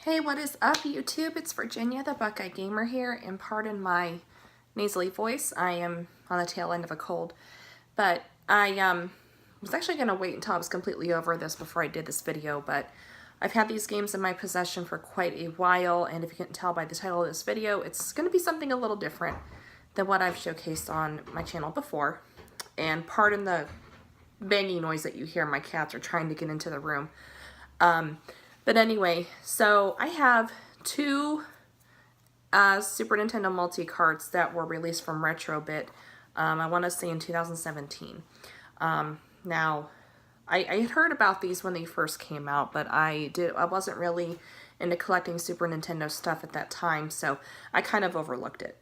Hey, what is up, YouTube? It's Virginia, the Buckeye Gamer here, and pardon my nasally voice. I am on the tail end of a cold, but I was actually going to wait until I was completely over this before I did this video, but I've had these games in my possession for quite a while, and if you can tell by the title of this video, it's going to be something a little different than what I've showcased on my channel before. And pardon the banging noise that you hear. My cats are trying to get into the room. But anyway, so I have two Super Nintendo Multi-carts that were released from Retrobit, I want to say in 2017. Now, I had heard about these when they first came out, but I wasn't really into collecting Super Nintendo stuff at that time, so I kind of overlooked it.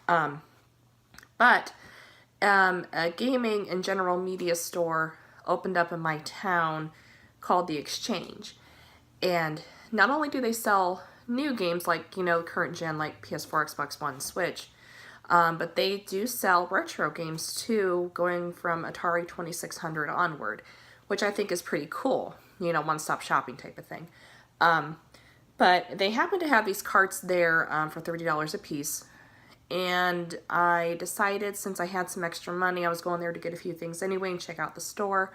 But a gaming and general media store opened up in my town called The Exchange. And not only do they sell new games like, you know, current gen like PS4, Xbox One, Switch, but they do sell retro games too, going from Atari 2600 onward, which I think is pretty cool, you know, one-stop shopping type of thing. But they happen to have these carts there for $30 a piece. And I decided, since I had some extra money, I was going there to get a few things anyway and check out the store.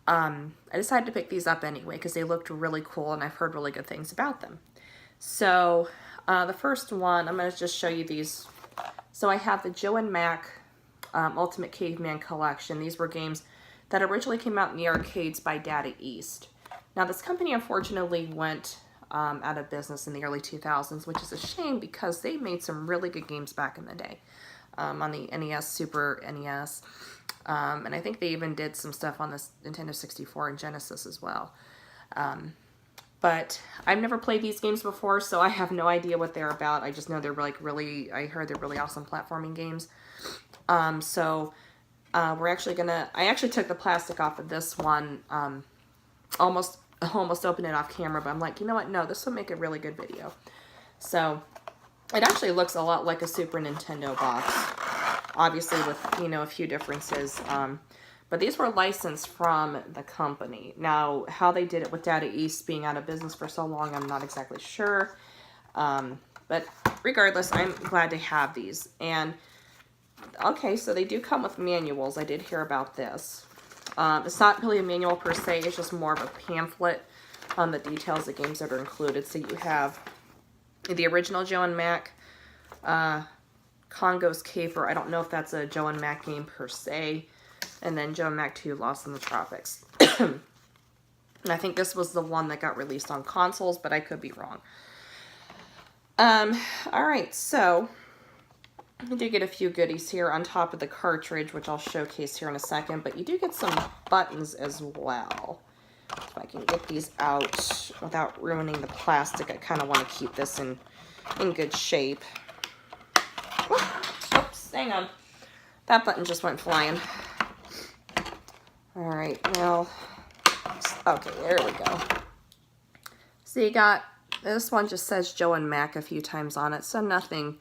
I decided to pick these up anyway because they looked really cool and I've heard really good things about them. So the first one, I'm going to just show you these. So I have the Joe and Mac Ultimate Caveman Collection. These were games that originally came out in the arcades by Data East. Now this company unfortunately went out of business in the early 2000s, which is a shame because they made some really good games back in the day on the NES, Super NES. And I think they even did some stuff on the Nintendo 64 and Genesis as well. But I've never played these games before, so I have no idea what they're about. I just know they're like really, I heard they're really awesome platforming games. We're actually gonna, I actually took the plastic off of this one, almost opened it off camera, but I'm like, you know what, no, this will make a really good video. So it actually looks a lot like a Super Nintendo box. Obviously with, you know, a few differences, but these were licensed from the company. Now, how they did it with Data East being out of business for so long, I'm not exactly sure, but regardless, I'm glad to have these. And, okay, so they do come with manuals. I did hear about this. It's not really a manual per se, it's just more of a pamphlet on the details of games that are included. So you have the original Joe and Mac, Congo's Caper. I don't know if that's a Joe and Mac game per se. And then Joe and Mac 2, Lost in the Tropics. And I think this was the one that got released on consoles, but I could be wrong. Alright, so you do get a few goodies here on top of the cartridge, which I'll showcase here in a second, but you do get some buttons as well. If I can get these out without ruining the plastic, I kind of want to keep this in good shape. Oops, hang on. That button just went flying. Alright, now, okay, there we go. So you got, this one just says Joe and Mac a few times on it, so nothing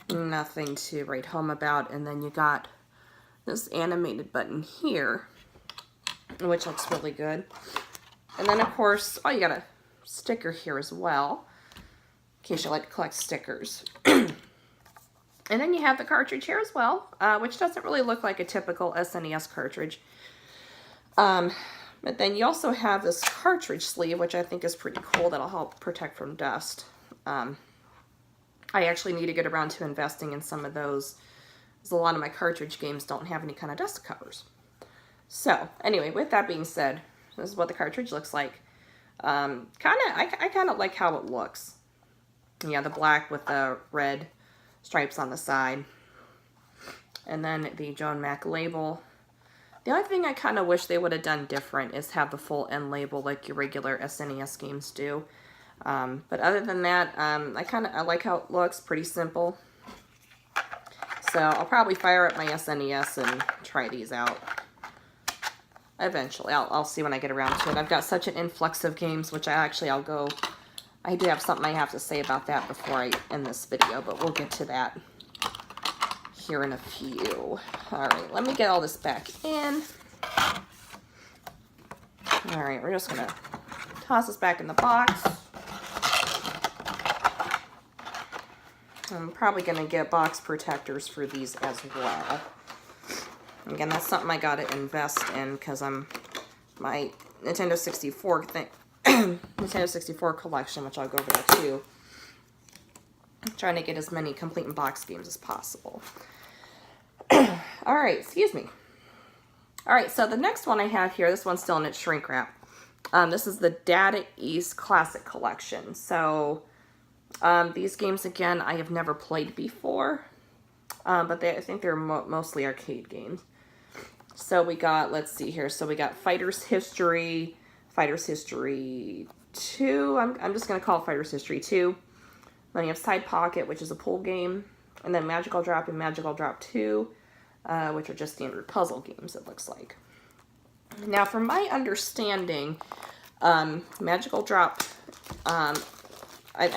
to write home about. And then you got this animated button here, which looks really good. And then, of course, oh, you got a sticker here as well, in case you like to collect stickers. And then you have the cartridge here as well, which doesn't really look like a typical SNES cartridge. But then you also have this cartridge sleeve, which I think is pretty cool. That'll help protect from dust. I actually need to get around to investing in some of those, because a lot of my cartridge games don't have any kind of dust covers. So, anyway, with that being said, this is what the cartridge looks like. I kind of like how it looks. Yeah, the black with the red stripes on the side. And then the Joe and Mac label. The only thing I kind of wish they would have done different is have the full end label like your regular SNES games do. But other than that, I like how it looks, pretty simple. So I'll probably fire up my SNES and try these out. Eventually, I'll see when I get around to it. I've got such an influx of games, which I do have something I have to say about that before I end this video, but we'll get to that here in a few. Alright, let me get all this back in. Alright, we're just gonna toss this back in the box. I'm probably going to get box protectors for these as well. Again, that's something I got to invest in because my Nintendo 64 thing, Nintendo 64 collection, which I'll go over that too. I'm trying to get as many complete in box games as possible. All right, excuse me. All right, so the next one I have here, this one's still in its shrink wrap. This is the Data East Classic Collection. So these games, again, I have never played before, but I think they're mostly arcade games. So we got, let's see here, so we got Fighter's History 2. I'm just going to call it Fighter's History 2. Then you have Side Pocket, which is a pool game, and then Magical Drop and Magical Drop 2, which are just standard puzzle games, it looks like. Now, from my understanding, Magical Drop, I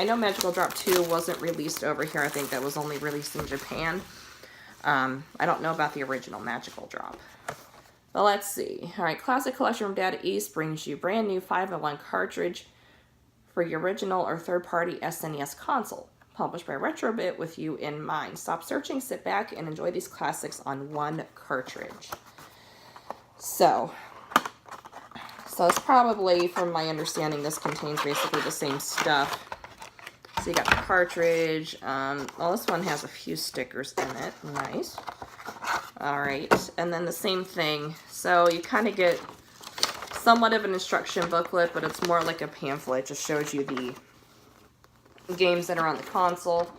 know Magical Drop 2 wasn't released over here. I think that was only released in Japan. I don't know about the original Magical Drop. But let's see. All right, Classic Collection from Data East brings you brand new 5-in-1 cartridge for your original or third-party SNES console. Published by Retrobit with you in mind. Stop searching, sit back, and enjoy these classics on one cartridge. So it's probably, from my understanding, this contains basically the same stuff. So you got the cartridge. Well, this one has a few stickers in it. Nice. All right, and then the same thing. So you kind of get somewhat of an instruction booklet, but it's more like a pamphlet. It just shows you the games that are on the console.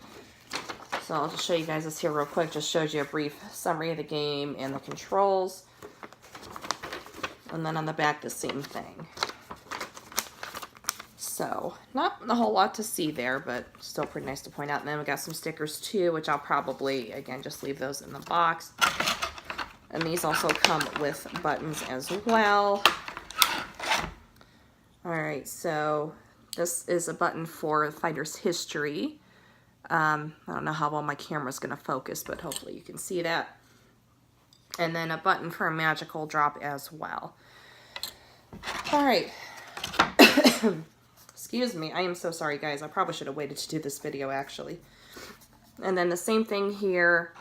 So I'll just show you guys this here real quick. Just shows you a brief summary of the game and the controls. And then on the back, the same thing. So, not a whole lot to see there, but still pretty nice to point out. And then we got some stickers too, which I'll probably, again, just leave those in the box. And these also come with buttons as well. Alright, so this is a button for Fighter's History. I don't know how well my camera's going to focus, but hopefully you can see that. And then a button for a Magical Drop as well. Alright. Excuse me, I am so sorry, guys. I probably should have waited to do this video, actually. And then the same thing here,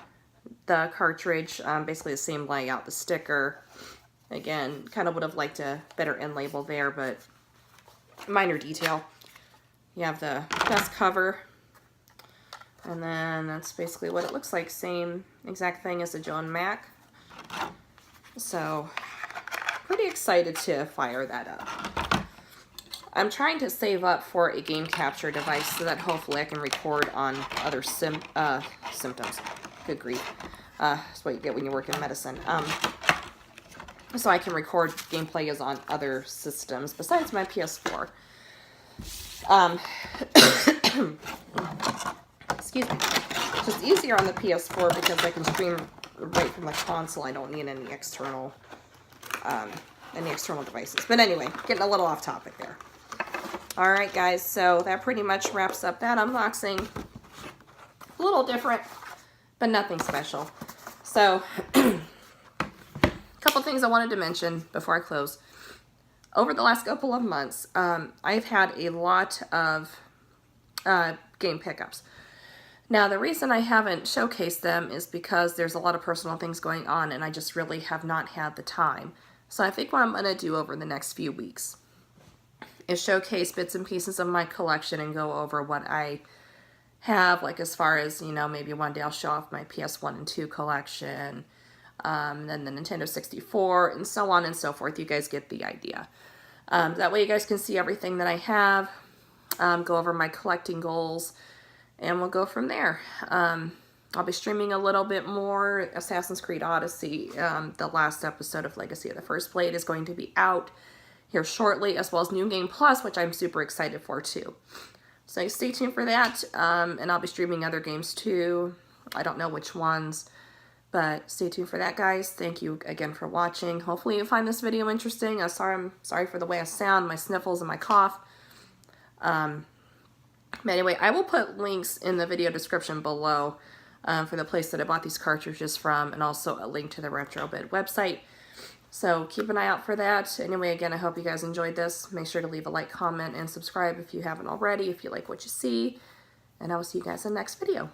the cartridge, basically the same layout, the sticker. Again, kind of would have liked a better end label there, but minor detail. You have the desk cover, and then that's basically what it looks like. Same exact thing as the Joan Mac. So, pretty excited to fire that up. I'm trying to save up for a game capture device so that hopefully I can record on other symptoms. Good grief. That's what you get when you work in medicine. So I can record gameplay as on other systems besides my PS4. Excuse me. It's just easier on the PS4 because I can stream right from the console. I don't need any external devices. But anyway, getting a little off topic there. Alright guys, so that pretty much wraps up that unboxing. A little different, but nothing special. So, a couple things I wanted to mention before I close. Over the last couple of months, I've had a lot of game pickups. Now, the reason I haven't showcased them is because there's a lot of personal things going on, and I just really have not had the time. So I think what I'm going to do over the next few weeks is showcase bits and pieces of my collection and go over what I have, like as far as, you know, maybe one day I'll show off my PS1 and 2 collection, then the Nintendo 64, and so on and so forth. You guys get the idea. That way you guys can see everything that I have, go over my collecting goals, and we'll go from there. I'll be streaming a little bit more Assassin's Creed Odyssey. The last episode of Legacy of the First Blade is going to be out here shortly, as well as New Game Plus, which I'm super excited for too. So stay tuned for that, and I'll be streaming other games too. I don't know which ones, but stay tuned for that, guys. Thank you again for watching. Hopefully you find this video interesting. I'm sorry for the way I sound, my sniffles and my cough. But anyway, I will put links in the video description below for the place that I bought these cartridges from, and also a link to the Retrobit website. So keep an eye out for that. Anyway, again, I hope you guys enjoyed this. Make sure to leave a like, comment, and subscribe if you haven't already, if you like what you see. and I will see you guys in the next video.